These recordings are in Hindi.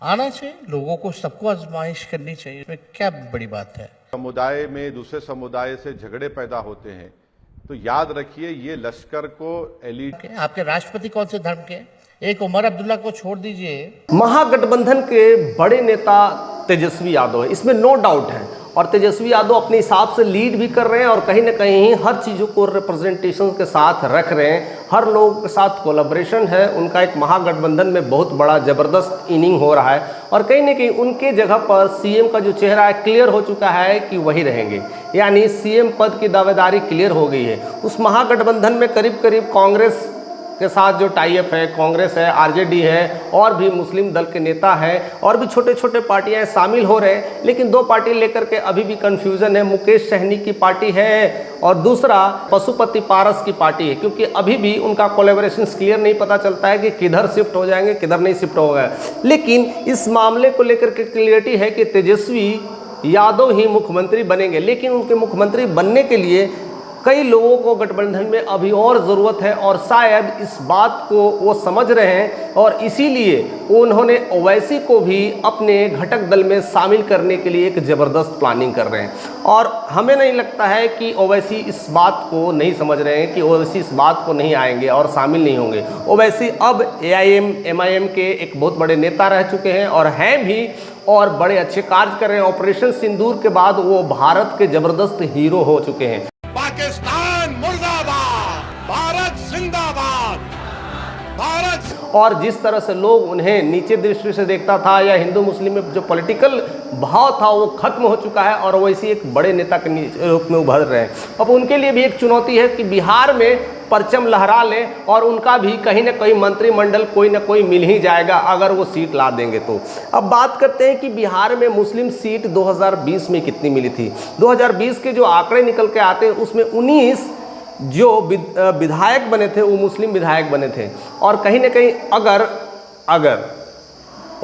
आना चाहिए, लोगों को सबको आजमाइश करनी चाहिए, इसमें क्या बड़ी बात है। समुदाय में दूसरे समुदाय से झगड़े पैदा होते हैं, तो याद रखिए ये लश्कर को एलिट। आपके राष्ट्रपति कौन से धर्म के? एक उमर अब्दुल्ला को छोड़ दीजिए। महागठबंधन के बड़े नेता तेजस्वी यादव है, इसमें नो डाउट है। और तेजस्वी यादव अपने हिसाब से लीड भी कर रहे हैं और कहीं ना कहीं हर चीज़ों को रिप्रेजेंटेशन के साथ रख रहे हैं, हर लोगों के साथ कोलैबोरेशन है। उनका एक महागठबंधन में बहुत बड़ा ज़बरदस्त इनिंग हो रहा है और कहीं ना कहीं उनके जगह पर सीएम का जो चेहरा है क्लियर हो चुका है कि वही रहेंगे, यानी सीएम पद की दावेदारी क्लियर हो गई है। उस महागठबंधन में करीब करीब कांग्रेस के साथ जो टाई अप है, कांग्रेस है, आरजेडी है और भी मुस्लिम दल के नेता हैं और भी छोटे छोटे पार्टियां शामिल हो रहे हैं, लेकिन दो पार्टी लेकर के अभी भी कंफ्यूजन है। मुकेश सहनी की पार्टी है और दूसरा पशुपति पारस की पार्टी है, क्योंकि अभी भी उनका कोलैबोरेशन क्लियर नहीं पता चलता है कि किधर शिफ्ट हो जाएंगे, किधर नहीं शिफ्ट हो गए। लेकिन इस मामले को लेकर के क्लियरिटी है कि तेजस्वी यादव ही मुख्यमंत्री बनेंगे, लेकिन उनके मुख्यमंत्री बनने के लिए कई लोगों को गठबंधन में अभी और ज़रूरत है और शायद इस बात को वो समझ रहे हैं और इसीलिए उन्होंने ओवैसी को भी अपने घटक दल में शामिल करने के लिए एक ज़बरदस्त प्लानिंग कर रहे हैं। और हमें नहीं लगता है कि ओवैसी इस बात को नहीं समझ रहे हैं कि ओवैसी इस बात को नहीं आएंगे और शामिल नहीं होंगे। ओवैसी अब AIM MIM के एक बहुत बड़े नेता रह चुके हैं और हैं भी और बड़े अच्छे कार्य कर रहे हैं। ऑपरेशन सिंदूर के बाद वो भारत के ज़बरदस्त हीरो हो चुके हैं। पाकिस्तान मुर्दाबाद, भारत जिंदाबाद, भारत। और जिस तरह से लोग उन्हें नीचे दृष्टि से देखता था या हिंदू मुस्लिम में जो पॉलिटिकल भाव था वो खत्म हो चुका है और वैसे एक बड़े नेता के रूप में उभर रहे हैं। अब उनके लिए भी एक चुनौती है कि बिहार में परचम लहरा लें और उनका भी कहीं ना कहीं मंत्रिमंडल कोई ना कोई मिल ही जाएगा अगर वो सीट ला देंगे तो। अब बात करते हैं कि बिहार में मुस्लिम सीट 2020 में कितनी मिली थी। 2020 के जो आंकड़े निकल के आते हैं उसमें 19 जो विधायक बने थे वो मुस्लिम विधायक बने थे। और कहीं ना कहीं अगर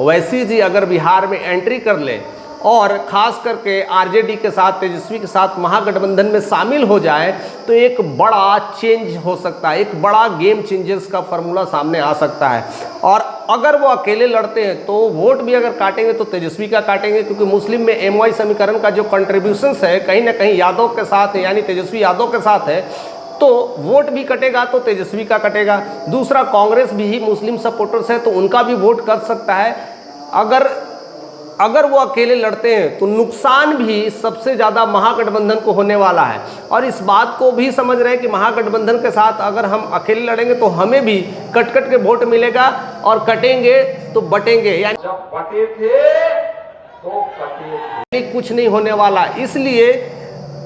ओवैसी जी अगर बिहार में एंट्री कर ले और ख़ास करके आरजेडी के साथ, तेजस्वी के साथ महागठबंधन में शामिल हो जाए तो एक बड़ा चेंज हो सकता है, एक बड़ा गेम चेंजर्स का फार्मूला सामने आ सकता है। और अगर वो अकेले लड़ते हैं तो वोट भी अगर काटेंगे तो तेजस्वी का काटेंगे, क्योंकि मुस्लिम में MY समीकरण का जो कंट्रीब्यूशंस है कहीं ना कहीं यादव के साथ है, यानी तेजस्वी यादव के साथ है, तो वोट भी कटेगा तो तेजस्वी का कटेगा। दूसरा, कांग्रेस भी ही मुस्लिम सपोर्टर्स है तो उनका भी वोट कट सकता है। अगर वो अकेले लड़ते हैं तो नुकसान भी सबसे ज़्यादा महागठबंधन को होने वाला है। और इस बात को भी समझ रहे हैं कि महागठबंधन के साथ अगर हम अकेले लड़ेंगे तो हमें भी कट के वोट मिलेगा और कटेंगे तो बटेंगे, यानी जब बटे थे तो कटे थे, कुछ नहीं होने वाला। इसलिए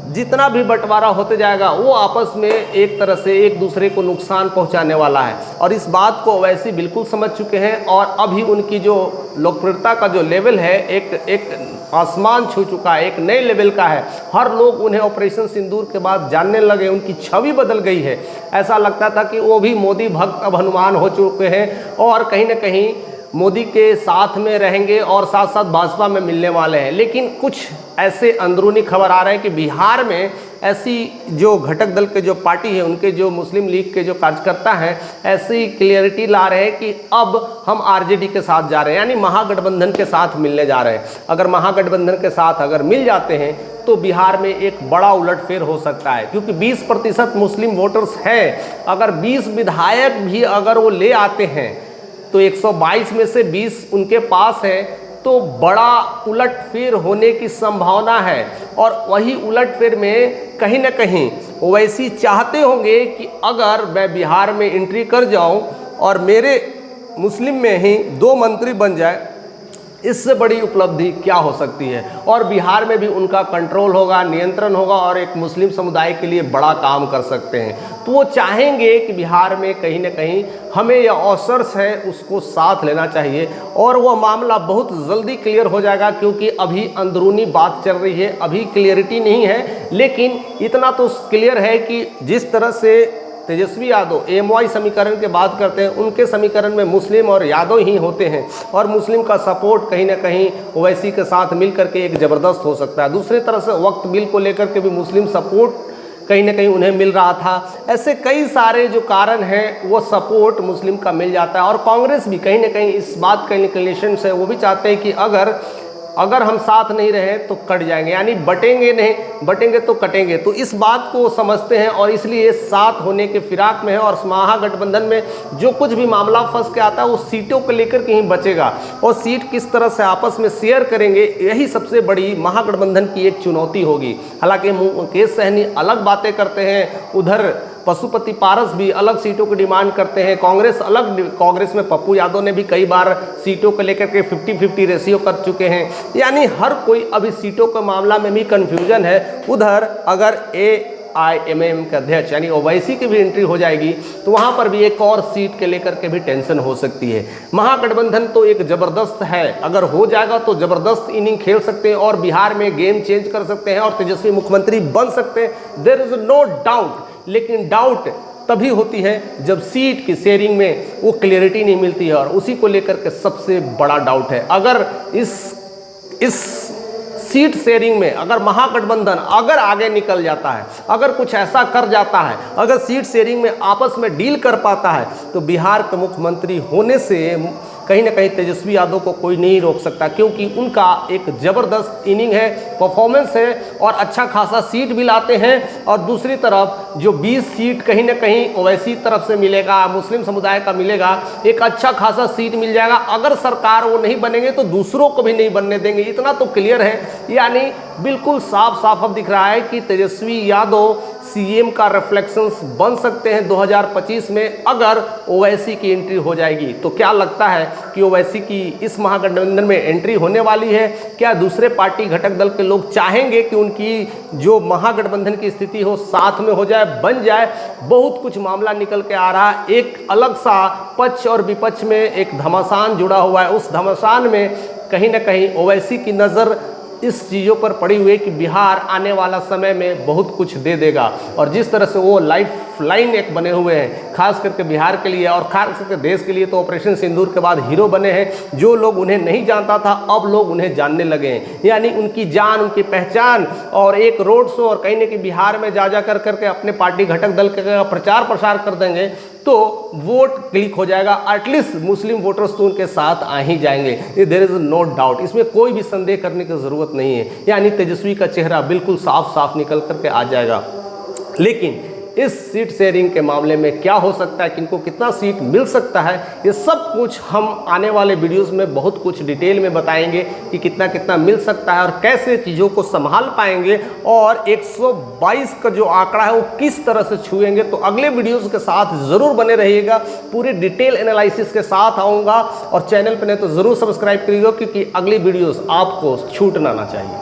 जितना भी बंटवारा होते जाएगा वो आपस में एक तरह से एक दूसरे को नुकसान पहुंचाने वाला है। और इस बात को वैसे बिल्कुल समझ चुके हैं और अभी उनकी जो लोकप्रियता का जो लेवल है एक आसमान छू चुका है, एक नए लेवल का है। हर लोग उन्हें ऑपरेशन सिंदूर के बाद जानने लगे, उनकी छवि बदल गई है। ऐसा लगता था कि वो भी मोदी भक्त अब हनुमान हो चुके हैं और कहीं ना कहीं मोदी के साथ में रहेंगे और साथ साथ भाजपा में मिलने वाले हैं। लेकिन कुछ ऐसे अंदरूनी खबर आ रहे हैं कि बिहार में ऐसी जो घटक दल के जो पार्टी है, उनके जो मुस्लिम लीग के जो कार्यकर्ता हैं, ऐसी क्लियरिटी ला रहे हैं कि अब हम आरजेडी के साथ जा रहे हैं, यानी महागठबंधन के साथ मिलने जा रहे हैं। अगर महागठबंधन के साथ अगर मिल जाते हैं तो बिहार में एक बड़ा उलटफेर हो सकता है, क्योंकि 20% मुस्लिम वोटर्स हैं। अगर 20 विधायक भी अगर वो ले आते हैं तो 122 में से 20 उनके पास है, तो बड़ा उलटफेर होने की संभावना है। और वही उलटफेर में कहीं ना कहीं ओवैसी चाहते होंगे कि अगर मैं बिहार में एंट्री कर जाऊं और मेरे मुस्लिम में ही 2 मंत्री बन जाए, इससे बड़ी उपलब्धि क्या हो सकती है। और बिहार में भी उनका कंट्रोल होगा, नियंत्रण होगा और एक मुस्लिम समुदाय के लिए बड़ा काम कर सकते हैं। तो वो चाहेंगे कि बिहार में कहीं ना कहीं हमें यह अवसर्स है उसको साथ लेना चाहिए और वह मामला बहुत जल्दी क्लियर हो जाएगा, क्योंकि अभी अंदरूनी बात चल रही है, अभी क्लियरिटी नहीं है। लेकिन इतना तो क्लियर है कि जिस तरह से तेजस्वी यादव MY समीकरण के बात करते हैं, उनके समीकरण में मुस्लिम और यादव ही होते हैं और मुस्लिम का सपोर्ट कहीं ना कहीं ओवैसी के साथ मिल करके एक ज़बरदस्त हो सकता है। दूसरी तरफ से वक्त बिल को लेकर के भी मुस्लिम सपोर्ट कहीं ना कहीं उन्हें मिल रहा था। ऐसे कई सारे जो कारण हैं वो सपोर्ट मुस्लिम का मिल जाता है। और कांग्रेस भी कहीं ना कहीं इस बात का इंक्लिनेशन है, वो भी चाहते हैं कि अगर हम साथ नहीं रहे तो कट जाएंगे, यानी बटेंगे तो कटेंगे। तो इस बात को समझते हैं और इसलिए साथ होने के फिराक में है। और महागठबंधन में जो कुछ भी मामला फंस के आता है वो सीटों को लेकर के ही बचेगा, और सीट किस तरह से आपस में शेयर करेंगे यही सबसे बड़ी महागठबंधन की एक चुनौती होगी। हालांकि मुकेश सहनी अलग बातें करते हैं, उधर पशुपति पारस भी अलग सीटों की डिमांड करते हैं, कांग्रेस अलग। कांग्रेस में पप्पू यादव ने भी कई बार सीटों को लेकर के 50-50 रेशियो कर चुके हैं, यानी हर कोई अभी सीटों के मामला में भी कंफ्यूजन है। उधर अगर AIMM के अध्यक्ष यानी ओवैसी की भी एंट्री हो जाएगी तो वहाँ पर भी एक और सीट के लेकर के भी टेंशन हो सकती है। महागठबंधन तो एक ज़बरदस्त है, अगर हो जाएगा तो ज़बरदस्त इनिंग खेल सकते हैं और बिहार में गेम चेंज कर सकते हैं और तेजस्वी मुख्यमंत्री बन सकते हैं, देयर इज़ नो डाउट। लेकिन डाउट तभी होती है जब सीट की शेयरिंग में वो क्लियरिटी नहीं मिलती है, और उसी को लेकर के सबसे बड़ा डाउट है। अगर इस सीट शेयरिंग में अगर महागठबंधन अगर आगे निकल जाता है, अगर कुछ ऐसा कर जाता है, अगर सीट शेयरिंग में आपस में डील कर पाता है, तो बिहार के मुख्यमंत्री होने से कहीं ना कहीं तेजस्वी यादव को कोई नहीं रोक सकता, क्योंकि उनका एक ज़बरदस्त इनिंग है, परफॉर्मेंस है और अच्छा खासा सीट भी लाते हैं। और दूसरी तरफ जो 20 सीट कहीं ना कहीं ओवैसी तरफ से मिलेगा, मुस्लिम समुदाय का मिलेगा, एक अच्छा खासा सीट मिल जाएगा। अगर सरकार वो नहीं बनेंगे तो दूसरों को भी नहीं बनने देंगे, इतना तो क्लियर है। यानी बिल्कुल साफ साफ अब दिख रहा है कि तेजस्वी यादव CM का रिफ्लेक्शंस बन सकते हैं 2025 में अगर ओवैसी की एंट्री हो जाएगी। तो क्या लगता है कि ओवैसी की इस महागठबंधन में एंट्री होने वाली है? क्या दूसरे पार्टी घटक दल के लोग चाहेंगे कि उनकी जो महागठबंधन की स्थिति हो साथ में हो जाए, बन जाए? बहुत कुछ मामला निकल के आ रहा है, एक अलग सा पक्ष और विपक्ष में एक घमासान जुड़ा हुआ है। उस घमासान में कहीं ना कहीं ओवैसी की नज़र इस चीज़ों पर पड़ी हुई है कि बिहार आने वाला समय में बहुत कुछ दे देगा। और जिस तरह से वो लाइफ लाइन एक बने हुए हैं खास करके बिहार के लिए और खास करके देश के लिए, तो ऑपरेशन सिंदूर के बाद हीरो बने हैं। जो लोग उन्हें नहीं जानता था अब लोग उन्हें जानने लगे हैं, यानी उनकी जान, उनकी पहचान और एक रोड शो और कहीं ना कहीं बिहार में जा कर करके अपने पार्टी घटक दल का प्रचार प्रसार कर देंगे तो वोट क्लिक हो जाएगा। एटलीस्ट मुस्लिम वोटर्स तो उनके साथ आ ही जाएंगे, देयर इज नो डाउट, इसमें कोई भी संदेह करने की ज़रूरत नहीं है। यानी तेजस्वी का चेहरा बिल्कुल साफ साफ निकल करके आ जाएगा। लेकिन इस सीट शेयरिंग के मामले में क्या हो सकता है, किनको कितना सीट मिल सकता है, ये सब कुछ हम आने वाले वीडियोस में बहुत कुछ डिटेल में बताएंगे कि कितना कितना मिल सकता है और कैसे चीज़ों को संभाल पाएंगे और 122 का जो आंकड़ा है वो किस तरह से छुएंगे। तो अगले वीडियोस के साथ ज़रूर बने रहिएगा, पूरे डिटेल एनालिसिस के साथ आऊँगा। और चैनल पर नहीं तो ज़रूर सब्सक्राइब करिएगा, क्योंकि अगली वीडियोज़ आपको छूटना ना चाहिए।